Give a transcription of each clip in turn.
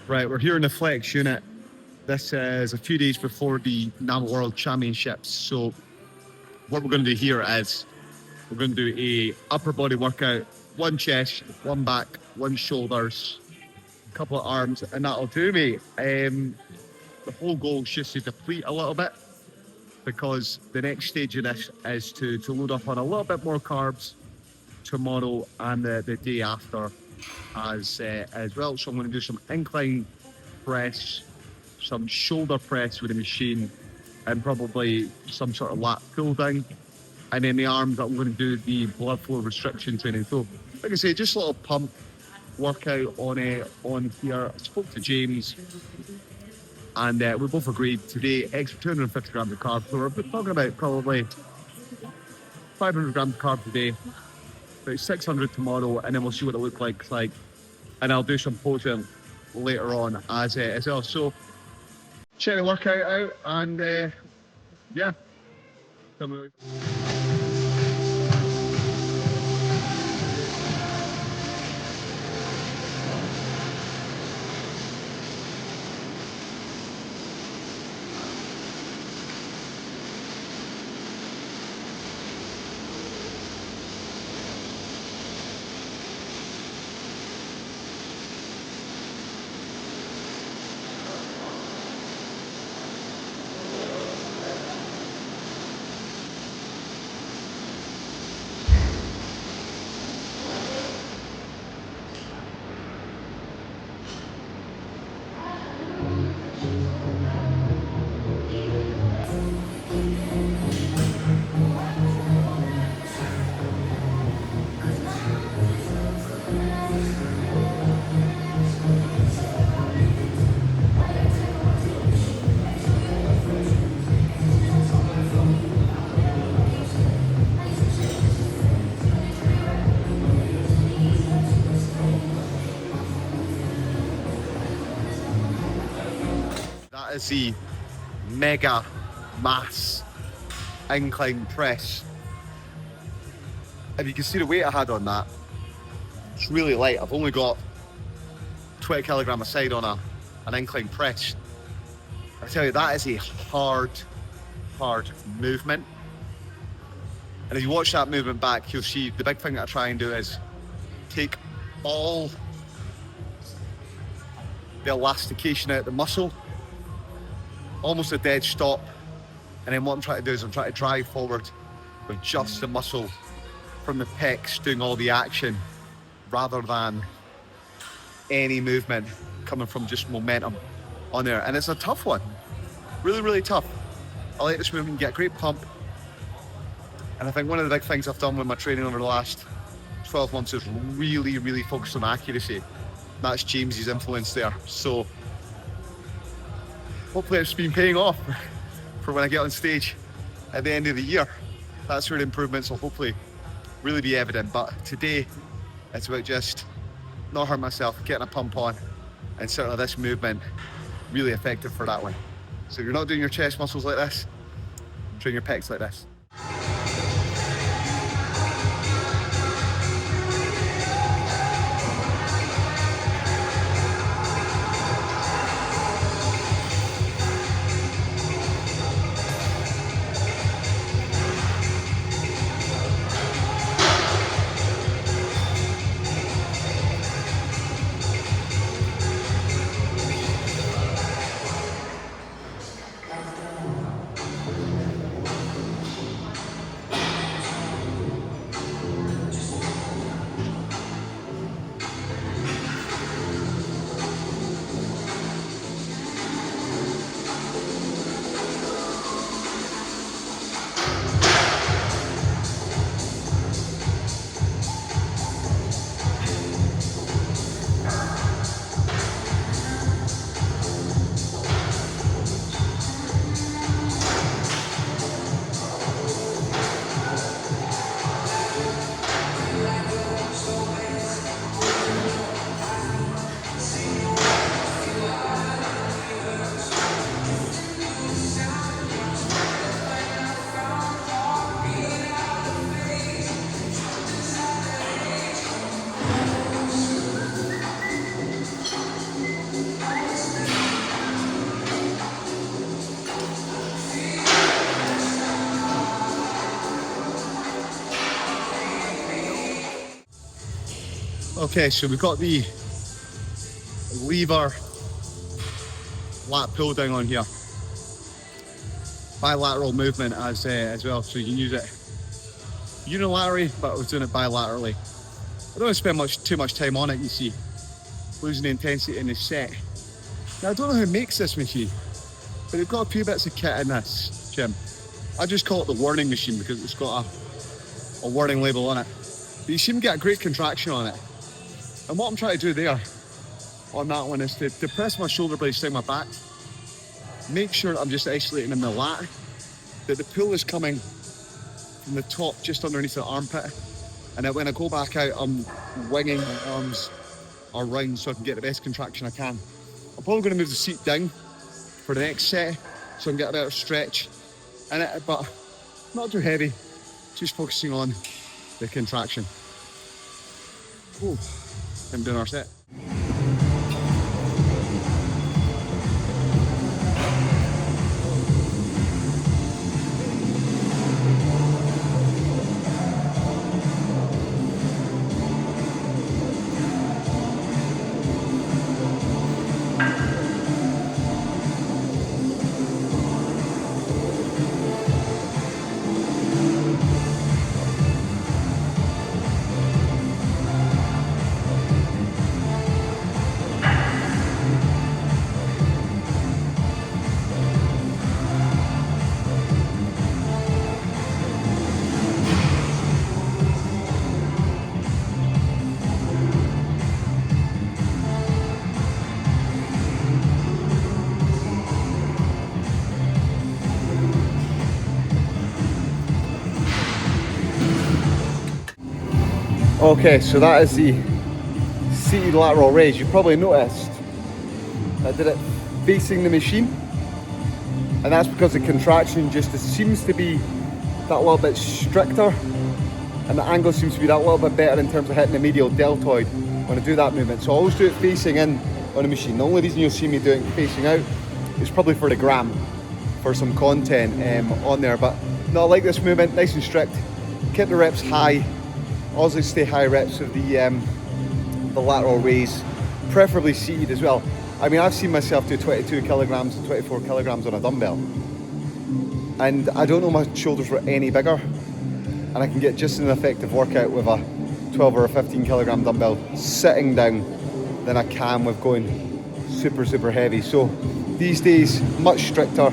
Right, we're here in the flex unit. This is a few days before the NABBA World Championships. So what we're going to do here is we're going to do a upper body workout, one chest, one back, one shoulders, a couple of arms, and that'll do me. The whole goal is just to deplete a little bit, because the next stage of this is to load up on a little bit more carbs tomorrow and the day after as well. So I'm going to do some incline press, some shoulder press with a machine, and probably some sort of lat pull down. And then the arms, I'm going to do the blood flow restriction training. So like I say, just a little pump workout on here. I spoke to James, and we both agreed today extra 250 grams of carbs. So we're talking about probably 500 grams of carbs today, about 600 tomorrow, and then we'll see what it looks like. And I'll do some posing later on as well. So check the workout out, and yeah. That is the mega mass incline press. If you can see the weight I had on that, it's really light. I've only got 20 kilogram a side on an incline press. I tell you, that is a hard movement. And if you watch that movement back, you'll see the big thing that I try and do is take all the elastication out of the muscle, almost a dead stop. And then what I'm trying to do is I'm trying to drive forward with just the muscle from the pecs doing all the action, rather than any movement coming from just momentum on there. And it's a tough one, really tough. I like this movement, you get a great pump. And I think one of the big things I've done with my training over the last 12 months is really focus on accuracy. That's James's influence there. So hopefully it's been paying off for when I get on stage at the end of the year. That's where the improvements will hopefully really be evident. But today it's about just not hurting myself, getting a pump on, and certainly this movement really effective for that one. So if you're not doing your chest muscles like this, train your pecs like this. Okay, so we've got the lever lat pull down on here. Bilateral movement as well, so you can use it unilaterally, but I was doing it bilaterally. I don't want to spend too much time on it, you see, losing the intensity in the set. Now, I don't know who makes this machine, but they've got a few bits of kit in this gym. I just call it the warning machine because it's got a warning label on it. But you seem to get a great contraction on it. And what I'm trying to do there on that one is to press my shoulder blades down my back, make sure I'm just isolating in the lat, that the pull is coming from the top just underneath the armpit, and that when I go back out, I'm winging my arms around so I can get the best contraction I can. I'm probably going to move the seat down for the next set so I can get a better stretch in it, but not too heavy, just focusing on the contraction. Ooh, I'm doing our set. Okay, so that is the seated lateral raise. You probably noticed I did it facing the machine, and that's because the contraction just seems to be that little bit stricter, and the angle seems to be that little bit better in terms of hitting the medial deltoid when I do that movement. So I always do it facing in on the machine. The only reason you'll see me doing it facing out is probably for the gram, for some content on there, but no, I like this movement, nice and strict. Keep the reps high. Always stay high reps of the lateral raise, preferably seated as well. I mean, I've seen myself do 22 kilograms and 24 kilograms on a dumbbell, and I don't know my shoulders were any bigger, and I can get just an effective workout with a 12 or a 15 kilogram dumbbell sitting down than I can with going super heavy. So these days, much stricter,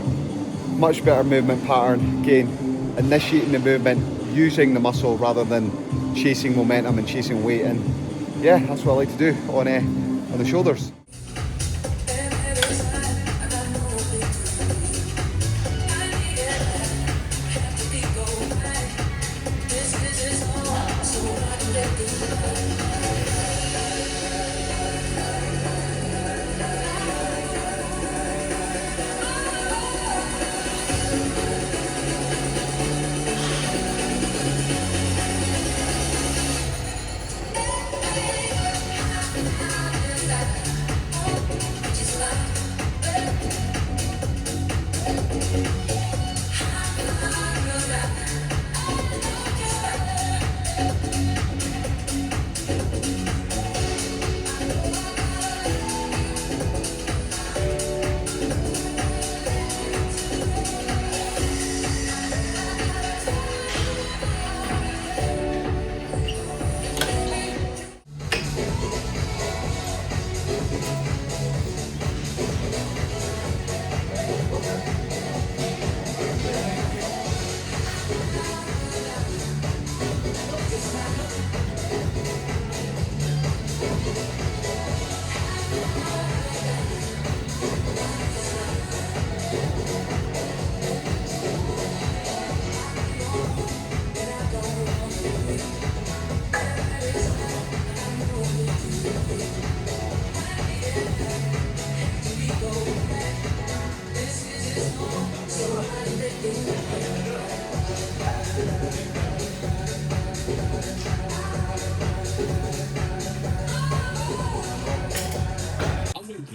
much better movement pattern. Again, initiating the movement, using the muscle rather than chasing momentum and chasing weight, and yeah, that's what I like to do on the shoulders.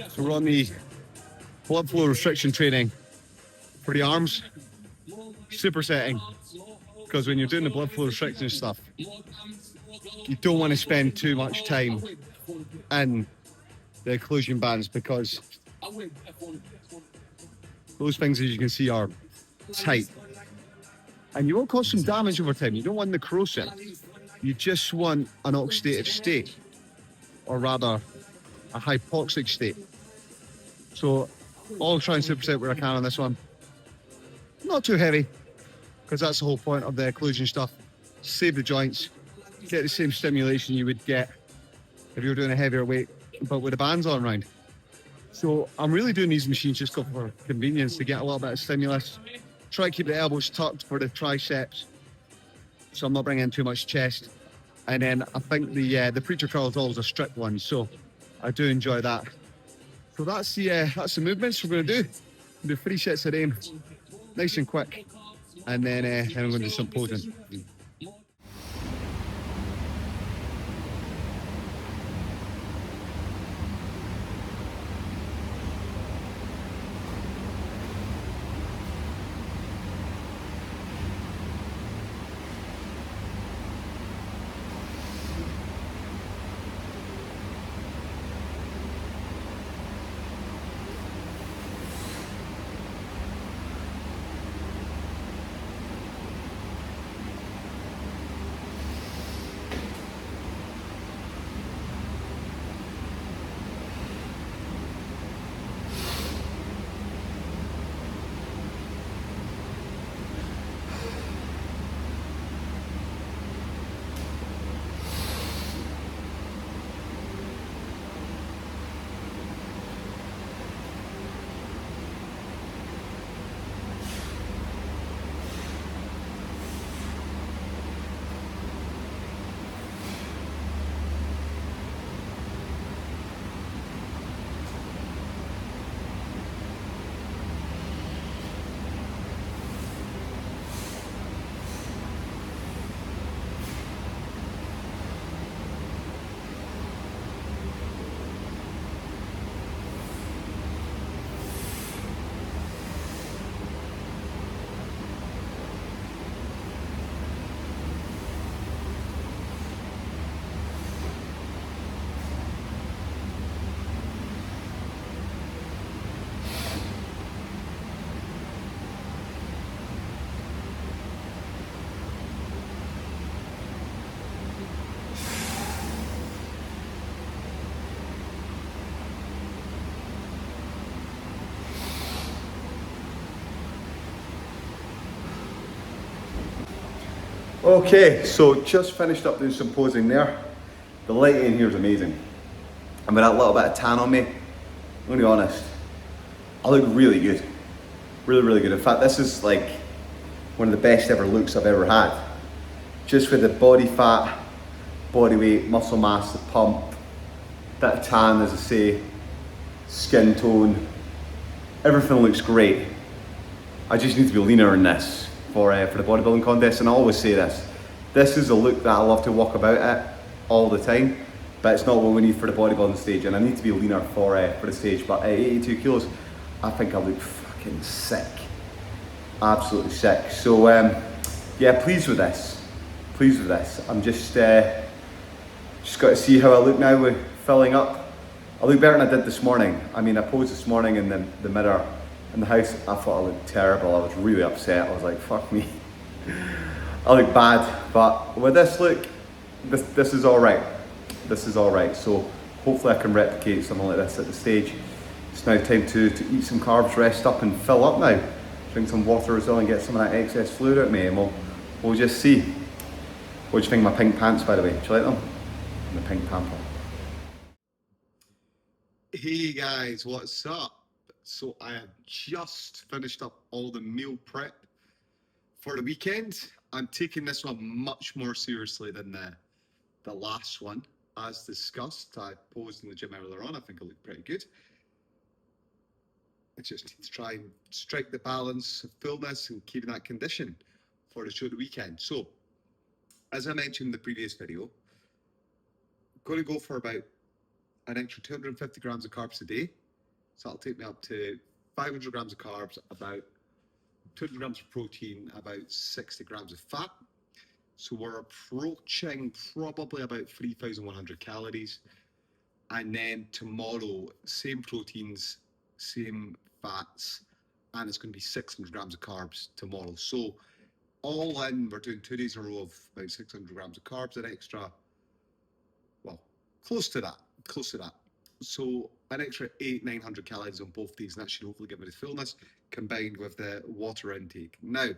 So we're on the blood flow restriction training for the arms. Super setting, because when you're doing the blood flow restriction stuff, you don't want to spend too much time in the occlusion bands because those things, as you can see, are tight. And you won't cause some damage over time. You don't want the corrosive. You just want an oxidative state, or rather a hypoxic state. So I'll try and superset where I can on this one. Not too heavy, because that's the whole point of the occlusion stuff. Save the joints, get the same stimulation you would get if you were doing a heavier weight, but with the bands on round. So I'm really doing these machines just for convenience, to get a little bit of stimulus. Try to keep the elbows tucked for the triceps, so I'm not bringing in too much chest. And then I think the preacher curl is always a strict one, so I do enjoy that. So that's the movements we're going to do. We'll do 3 sets of them, nice and quick, and then I'm going to do some posing. Okay, so just finished up doing some posing there. The lighting in here is amazing. And with that little bit of tan on me, I'm gonna be honest, I look really good. Really, really good. In fact, this is like one of the best ever looks I've ever had. Just with the body fat, body weight, muscle mass, the pump, bit of tan, as I say, skin tone, everything looks great. I just need to be leaner in this for the bodybuilding contest, and I always say this is a look that I love to walk about at all the time, but it's not what we need for the bodybuilding stage, and I need to be leaner for the stage. But at 82 kilos, I think I look fucking sick, absolutely sick. So yeah, pleased with this. I'm just got to see how I look now with filling up. I look better than I did this morning. I mean, I posed this morning in the mirror in the house. I thought I looked terrible. I was really upset. I was like, fuck me. I look bad, but with this look, this is all right. This is all right. So hopefully I can replicate something like this at the stage. It's now time to eat some carbs, rest up and fill up now. Drink some water as well and get some of that excess fluid out of me, and we'll just see. What do you think of my pink pants, by the way? Do you like them? And the pink pamper. Hey guys, what's up? So I have just finished up all the meal prep for the weekend. I'm taking this one much more seriously than the last one. As discussed, I posed in the gym earlier on. I think I look pretty good. I just need to try and strike the balance of fullness and keeping that condition for the show of the weekend. So, as I mentioned in the previous video, I'm going to go for about an extra 250 grams of carbs a day. So that'll take me up to 500 grams of carbs, about 200 grams of protein, about 60 grams of fat. So we're approaching probably about 3,100 calories. And then tomorrow, same proteins, same fats, and it's going to be 600 grams of carbs tomorrow. So all in, we're doing 2 days in a row of about 600 grams of carbs, an extra, well, close to that, close to that. So an extra 900 calories on both days, and that should hopefully give me the fullness combined with the water intake. Now, I'm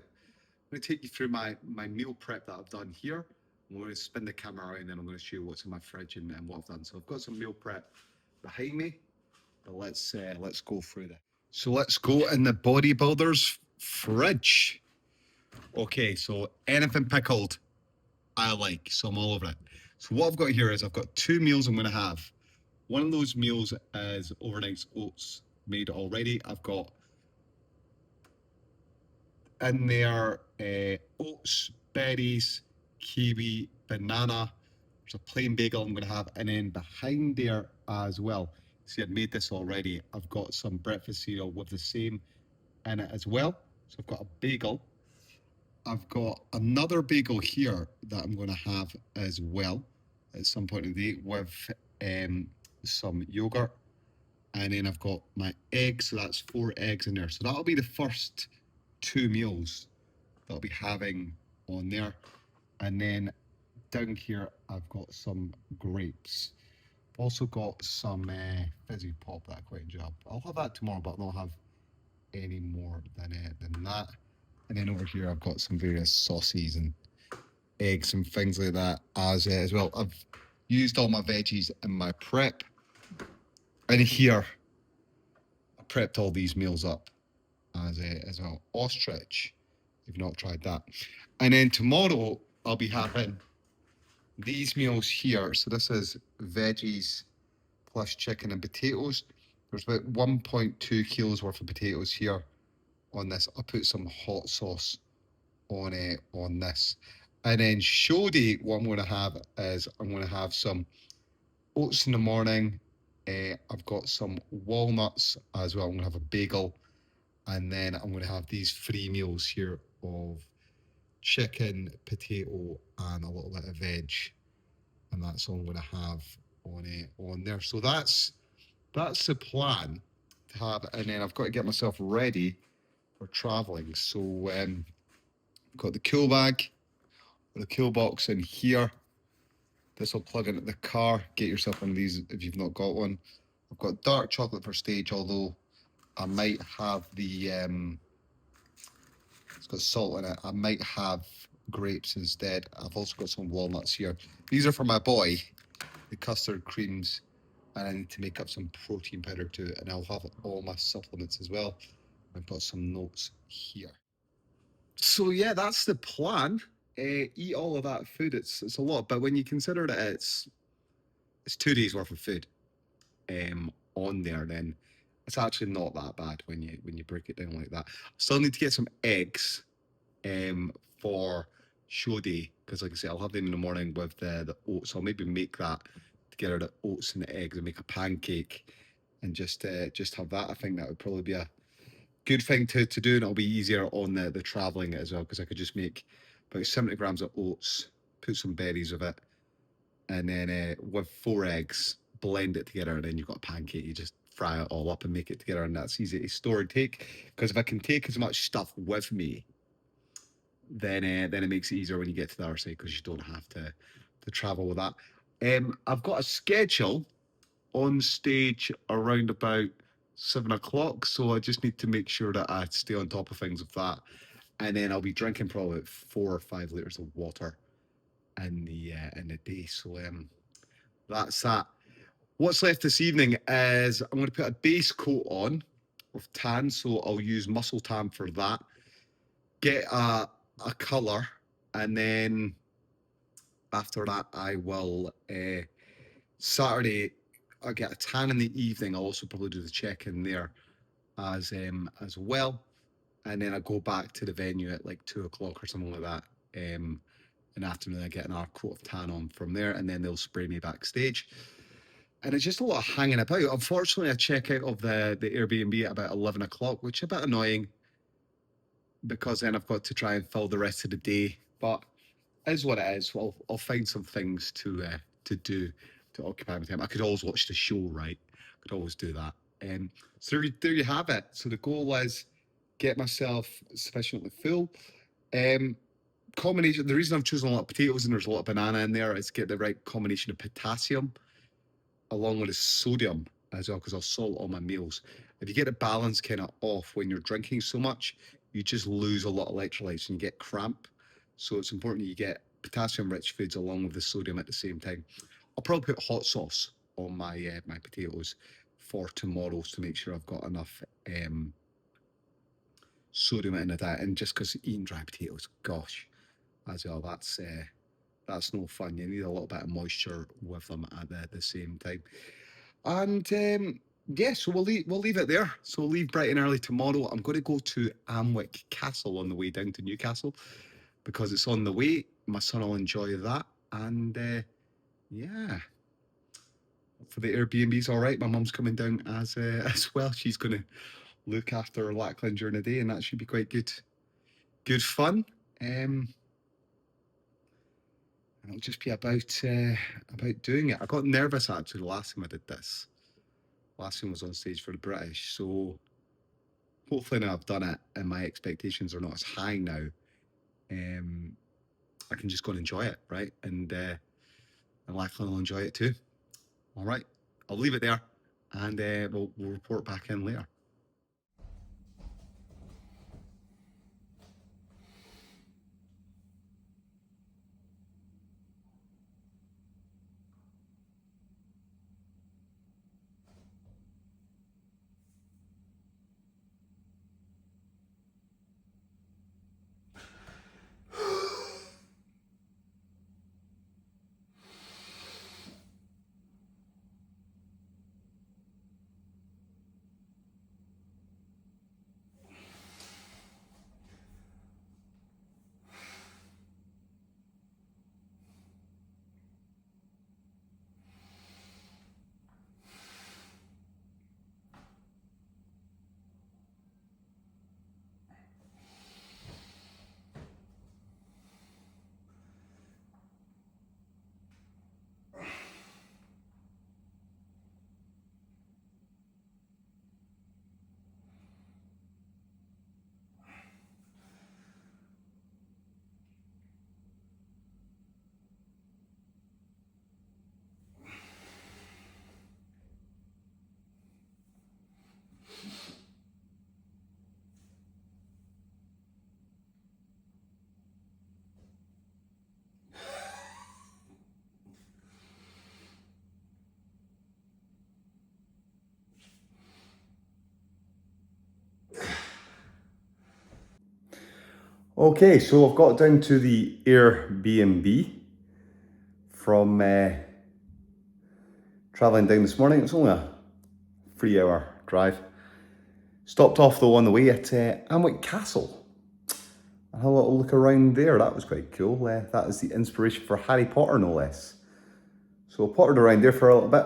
going to take you through my meal prep that I've done here. I'm going to spin the camera around and then I'm going to show you what's in my fridge and what I've done. So I've got some meal prep behind me, but let's go through that. So let's go in the bodybuilder's fridge. Okay, so anything pickled, I like, so I'm all over it. So what I've got here is I've got 2 meals I'm going to have. One of those meals is overnight oats made already. I've got in there oats, berries, kiwi, banana. There's a plain bagel I'm going to have, and then behind there as well. See, I've made this already. I've got some breakfast cereal with the same in it as well. So I've got a bagel. I've got another bagel here that I'm going to have as well at some point in the day with some yogurt. And then I've got my eggs, so that's 4 eggs in there. So that'll be the first 2 meals that I'll be having on there. And then down here, I've got some grapes. Also got some fizzy pop that I quite enjoy. I'll have that tomorrow, but I'll not have any more than that. And then over here, I've got some various sauces and eggs and things like that as well. I've used all my veggies in my prep. And here, I prepped all these meals up as well. Ostrich, if you've not tried that. And then tomorrow, I'll be having these meals here. So this is veggies plus chicken and potatoes. There's about 1.2 kilos worth of potatoes here on this. I'll put some hot sauce on this. And then show day, what I'm going to have is I'm going to have some oats in the morning. I've got some walnuts as well. I'm going to have a bagel. And then I'm going to have these 3 meals here of chicken, potato, and a little bit of veg. And that's all I'm going to have on there. So that's the plan to have. And then I've got to get myself ready for traveling. So I've got the cool bag, the cool box in here. This will plug into the car. Get yourself one of these if you've not got one. I've got dark chocolate for stage, although I might have the it's got salt in it. I might have grapes instead. I've also got some walnuts here. These are for my boy, the custard creams, and I need to make up some protein powder too. And I'll have all my supplements as well. I've got some notes here. So yeah, that's the plan. Eat all of that food. It's a lot, but when you consider that it's 2 days worth of food on there, then it's actually not that bad when you break it down like that. Still need to get some eggs for show day, because like I say, I'll have them in the morning with the oats. I'll maybe make that together, the oats and the eggs, and make a pancake and just have that. I think that would probably be a good thing to do, and it'll be easier on the traveling as well, because I could just make about 70 grams of oats, put some berries of it, and then with 4 eggs, blend it together, and then you've got a pancake. You just fry it all up and make it together, and that's easy to store and take. Because if I can take as much stuff with me, then it makes it easier when you get to the other side, because you don't have to travel with that. I've got a schedule on stage around about 7 o'clock, so I just need to make sure that I stay on top of things with that. And then I'll be drinking probably 4 or 5 liters of water in the day. So that's that. What's left this evening is I'm going to put a base coat on of tan, so I'll use muscle tan for that. Get a colour, and then after that I will Saturday I'll get a tan in the evening. I'll also probably do the check-in there as well, and then I go back to the venue at like 2 o'clock or something like that. In the afternoon I get another coat of tan on from there, and then they'll spray me backstage. And it's just a lot of hanging about. Unfortunately, I check out of the Airbnb at about 11 o'clock, which is a bit annoying, because then I've got to try and fill the rest of the day. But is what it is. Well, I'll find some things to do to occupy my time. I could always watch the show, right? I could always do that. So there you have it. So the goal is get myself sufficiently full. Combination. The reason I've chosen a lot of potatoes and there's a lot of banana in there is get the right combination of potassium along with the sodium as well, because I'll salt all my meals. If you get the balance kind of off when you're drinking so much, you just lose a lot of electrolytes and you get cramp. So it's important that you get potassium-rich foods along with the sodium at the same time. I'll probably put hot sauce on my my potatoes for tomorrow to make sure I've got enough sodium in the diet. And just because eating dry potatoes, gosh, as well, that's no fun. You need a little bit of moisture with them at the same time. And yeah, so we'll leave it there. So we'll leave bright and early tomorrow. I'm going to go to Amwick Castle on the way down to Newcastle because it's on the way. My son will enjoy that. And yeah, for the Airbnb's all right. My mum's coming down as well. She's going to look after Lachlan during the day, and that should be quite good fun. And it'll just be about doing it. I got nervous actually the last time I did this. Last time was on stage for the British, so hopefully now I've done it and my expectations are not as high now. I can just go and enjoy it, right? And Lachlan will enjoy it too. All right, I'll leave it there, and we'll report back in later. Okay, so I've got down to the Airbnb from travelling down this morning. It's only a 3-hour drive. Stopped off though on the way at Amwick Castle. I had a little look around there. That was quite cool. That is the inspiration for Harry Potter, no less. So I pottered around there for a little bit,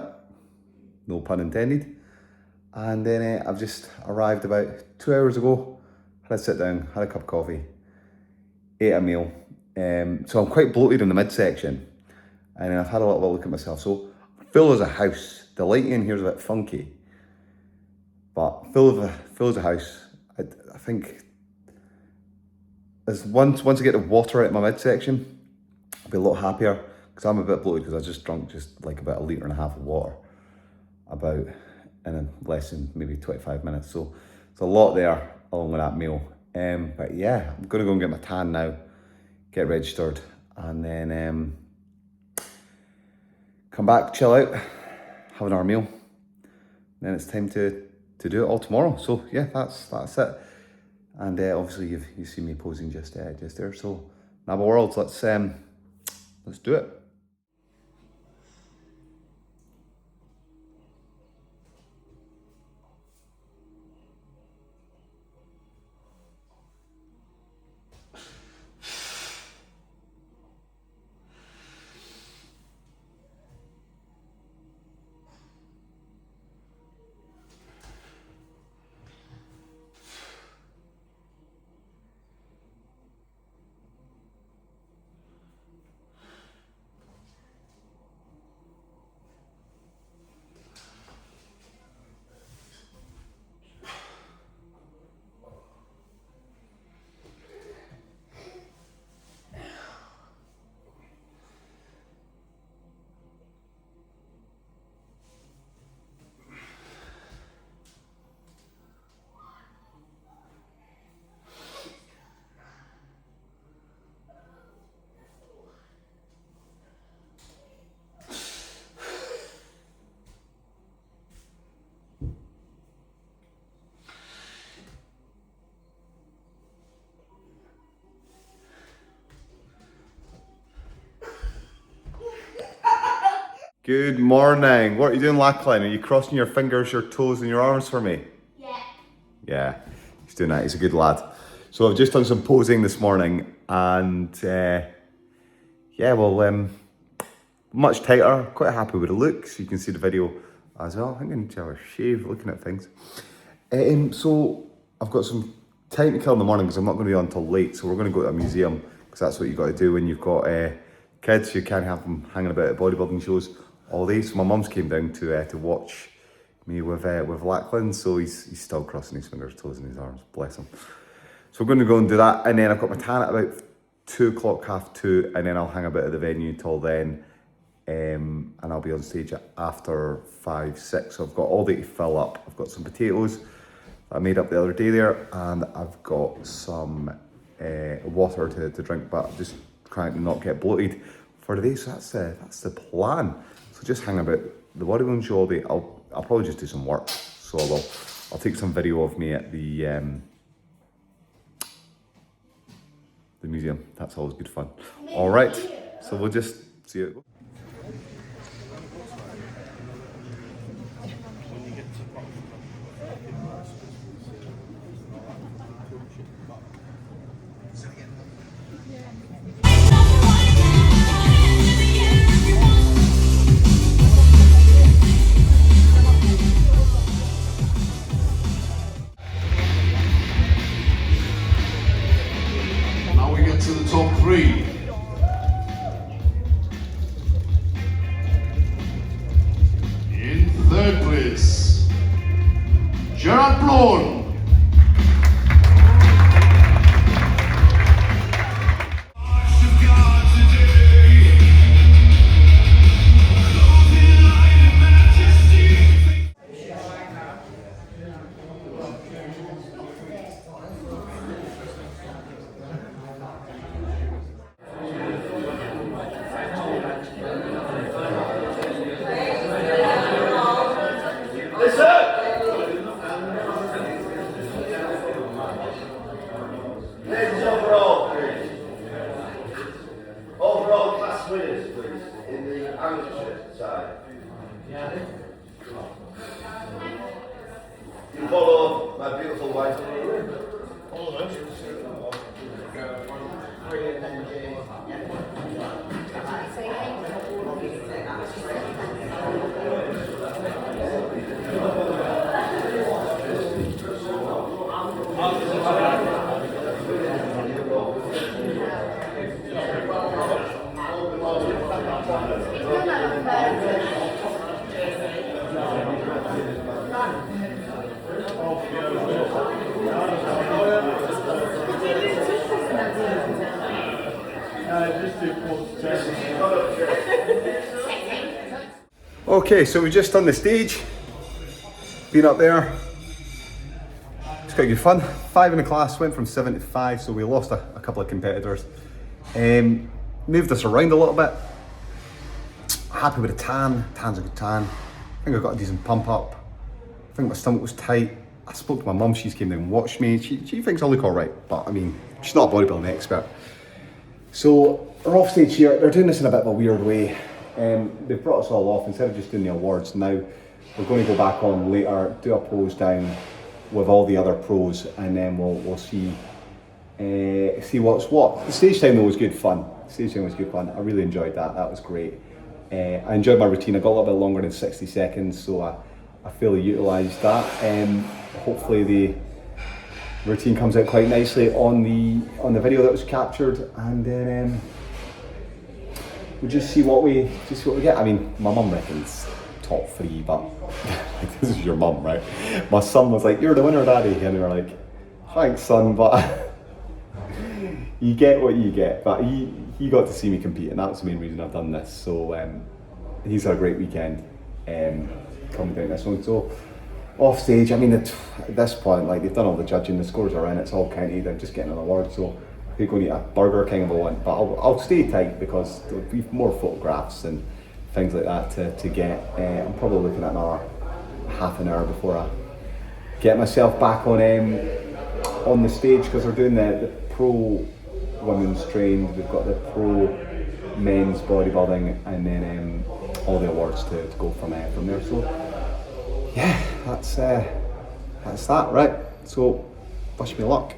no pun intended. And then I've just arrived about 2 hours ago. Had a sit down, had a cup of coffee, ate a meal. So I'm quite bloated in the midsection. And then I've had a little look at myself. So full as a house. The lighting in here is a bit funky. But full as a house. I think as once I get the water out of my midsection, I'll be a lot happier because I'm a bit bloated because I just drunk just like about 1.5 litres of water about in less than maybe 25 minutes. So it's a lot there along with that meal. But yeah, I'm gonna go and get my tan now, get registered, and then come back, chill out, have an hour meal. Then it's time to do it all tomorrow. So yeah, that's it. And obviously you've seen me posing just there. So NABBA Worlds, let's do it. Good morning. What are you doing, Lachlan? Are you crossing your fingers, your toes and your arms for me? Yeah. Yeah, he's doing that. He's a good lad. So I've just done some posing this morning and yeah, well, much tighter. Quite happy with the look. So you can see the video as well. I think I need to have a shave looking at things. So I've got some time to kill in the morning because I'm not going to be on until late. So we're going to go to a museum because that's what you've got to do when you've got kids. You can't have them hanging about at bodybuilding shows all day. So my mum's came down to watch me with Lachlan. So he's still crossing his fingers, toes and his arms. Bless him. So we're going to go and do that. And then I've got my tan at about 2 o'clock, 1:30. And then I'll hang about at the venue till then. And I'll be on stage after 5, 6. So I've got all day to fill up. I've got some potatoes that I made up the other day there, and I've got some water to drink, but just trying to not get bloated for the day. So that's the plan. So just hang about the bodybuilding show all day. I'll probably just do some work. So I'll take some video of me at the museum. That's always good fun. All right. So we'll just see it. Now we get to the top 3. In 3rd place, Chappell. Overall class winners, please, in the amateur side. You follow my beautiful wife. Follow them. Okay, so we've just done the stage, been up there, it's quite good fun. 5 in the class, went from 7 to 5, so we lost a couple of competitors. Moved us around a little bit. Happy with the tan's a good tan. I think I got a decent pump up. I think my stomach was tight. I spoke to my mum, she's came down and watched me. She thinks I look all right, but I mean, she's not a bodybuilding expert. So we're off stage here, they're doing this in a bit of a weird way. They've brought us all off, instead of just doing the awards now, we're going to go back on later, do a pose down with all the other pros, and then we'll see what's what. The stage time though was good fun. I really enjoyed that, that was great. I enjoyed my routine, I got a little bit longer than 60 seconds, so I fully utilised that. Hopefully the routine comes out quite nicely on the video that was captured, and then we'll just see what we get. I mean, my mum reckons top 3, but this is your mum, right? My son was like, "You're the winner, Daddy," and we were like, "Thanks, son," but you get what you get. But he got to see me compete, and that's the main reason I've done this. So he's had a great weekend coming down this one. So off stage, I mean, at this point, like, they've done all the judging, the scores are in, it's all counted, they're just getting an award. So I could go and eat a Burger King if I want, but I'll stay tight because there'll be more photographs and things like that to get. I'm probably looking at another half an hour before I get myself back on the stage, because they're doing the pro women's trained, we've got the pro men's bodybuilding, and then all the awards to go from there. So yeah, that's that, right? So wish me luck.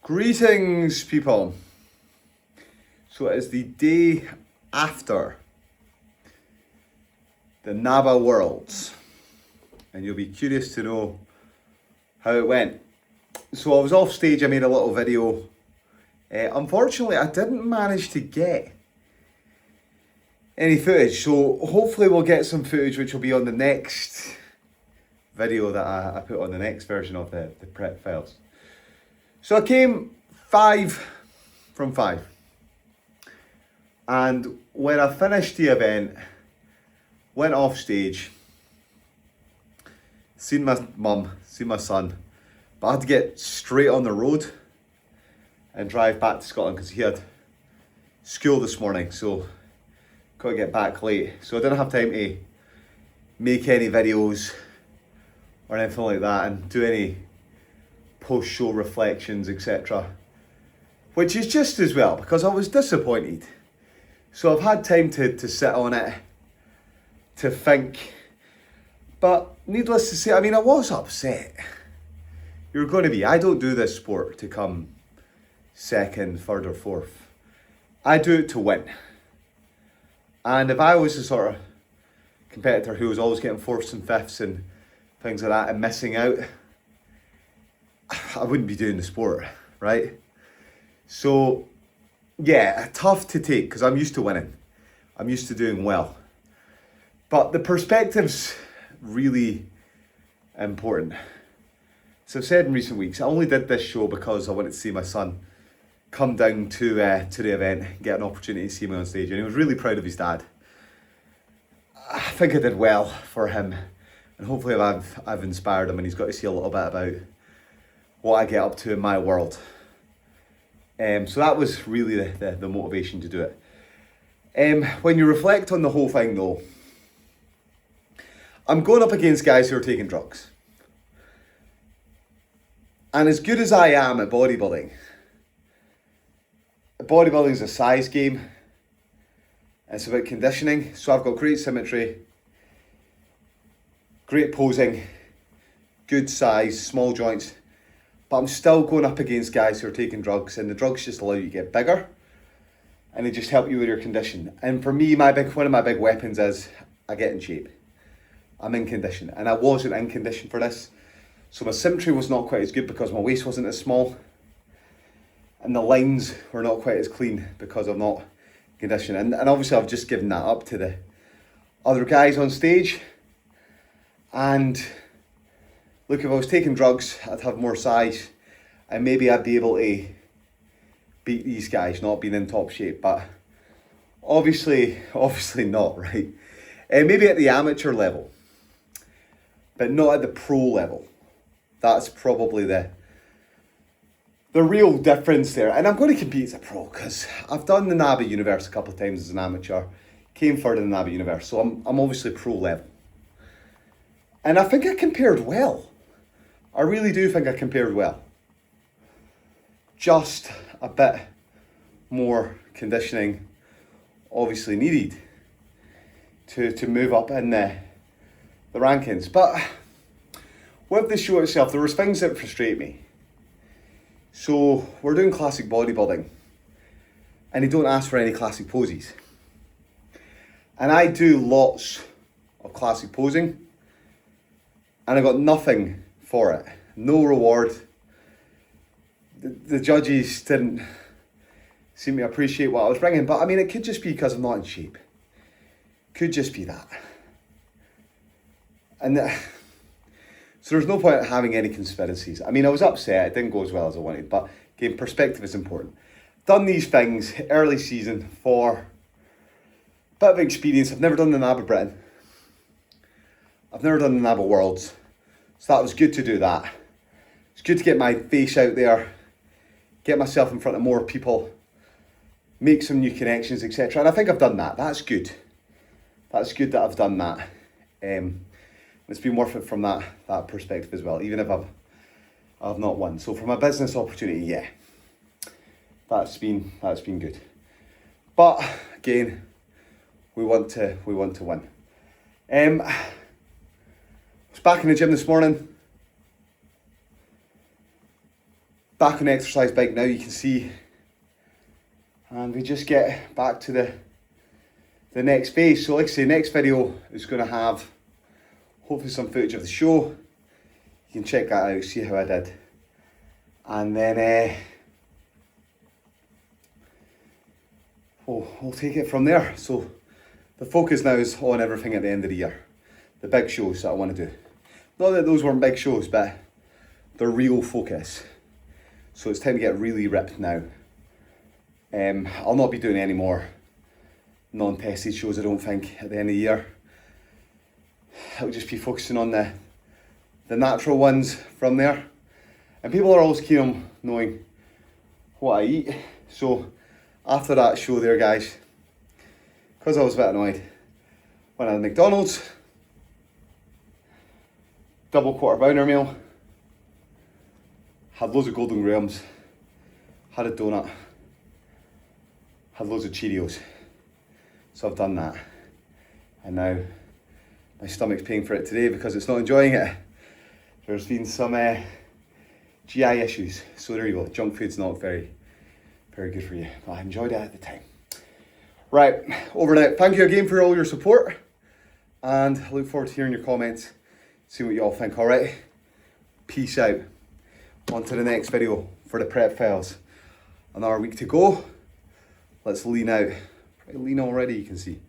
Greetings, people. So it is the day after the NABBA Worlds, and you'll be curious to know how it went. So I was off stage, I made a little video. Unfortunately, I didn't manage to get any footage, so hopefully we'll get some footage which will be on the next video that I put on the next version of the prep files. So I came 5 from 5. And when I finished the event, went off stage, seen my mum, seen my son, but I had to get straight on the road and drive back to Scotland because he had school this morning, so got to get back late. So I didn't have time to make any videos or anything like that and do any post-show reflections, etc. Which is just as well, because I was disappointed. So I've had time to sit on it, to think. But needless to say, I mean, I was upset. You're going to be. I don't do this sport to come second, third or fourth. I do it to win. And if I was the sort of competitor who was always getting fourths and fifths and things like that and missing out, I wouldn't be doing the sport, right? So yeah, tough to take because I'm used to winning. I'm used to doing well. But the perspective's really important. So I've said in recent weeks, I only did this show because I wanted to see my son come down to the event, get an opportunity to see me on stage, and he was really proud of his dad. I think I did well for him, and hopefully I've inspired him, and he's got to see a little bit about what I get up to in my world. So that was really the motivation to do it. When you reflect on the whole thing though, I'm going up against guys who are taking drugs. And as good as I am at bodybuilding is a size game. It's about conditioning. So I've got great symmetry, great posing, good size, small joints. But I'm still going up against guys who are taking drugs, and the drugs just allow you to get bigger and they just help you with your condition. And for me, one of my big weapons is I get in shape. I'm in condition, and I wasn't in condition for this. So my symmetry was not quite as good because my waist wasn't as small, and the lines were not quite as clean because I'm not in condition. And obviously I've just given that up to the other guys on stage. And look, if I was taking drugs, I'd have more size and maybe I'd be able to beat these guys, not being in top shape. But obviously not, right? Maybe at the amateur level, but not at the pro level. That's probably the real difference there. And I'm going to compete as a pro because I've done the NABBA Universe a couple of times as an amateur, came third in the NABBA Universe, so I'm obviously pro level. And I think I compared well. I really do think I compared well. Just a bit more conditioning obviously needed to move up in the rankings. But with the show itself, there was things that frustrate me. So we're doing classic bodybuilding and they don't ask for any classic poses. And I do lots of classic posing and I got nothing for it. No reward. The judges didn't seem to appreciate what I was bringing, but I mean, it could just be because I'm not in shape. Could just be that. And so there's no point in having any conspiracies. I mean, I was upset, it didn't go as well as I wanted, but again, perspective is important. Done these things early season for a bit of experience. I've never done the NABBA Britain. I've never done the NABBA Worlds. So that was good to do that. It's good to get my face out there, get myself in front of more people, make some new connections, etc. And I think I've done that. That's good. That's good that I've done that. It's been worth it from that perspective as well, even if I've not won. So from a business opportunity, yeah, that's been good. But again, we want to win. I was back in the gym this morning. Back on the exercise bike now, you can see. And we just get back to the next phase. So like I say, next video is going to have hopefully some footage of the show. You can check that out, see how I did. And then we'll take it from there. So the focus now is on everything at the end of the year. The big shows that I want to do. Not that those weren't big shows, but the real focus. So it's time to get really ripped now. I'll not be doing any more non-tested shows, I don't think, at the end of the year. I'll just be focusing on the natural ones from there. And people are always keen on knowing what I eat. So after that show there, guys, because I was a bit annoyed, went to McDonald's, double quarter pounder meal, had loads of Golden Grahams, had a donut, had loads of Cheerios. So I've done that. And now my stomach's paying for it today because it's not enjoying it. There's been some GI issues. So there you go, junk food's not very good for you. But I enjoyed it at the time. Right, over and out. Thank you again for all your support. And I look forward to hearing your comments, seeing what you all think, alright? Peace out. On to the next video for the prep files. Another week to go. Let's lean out. Pretty lean already, you can see.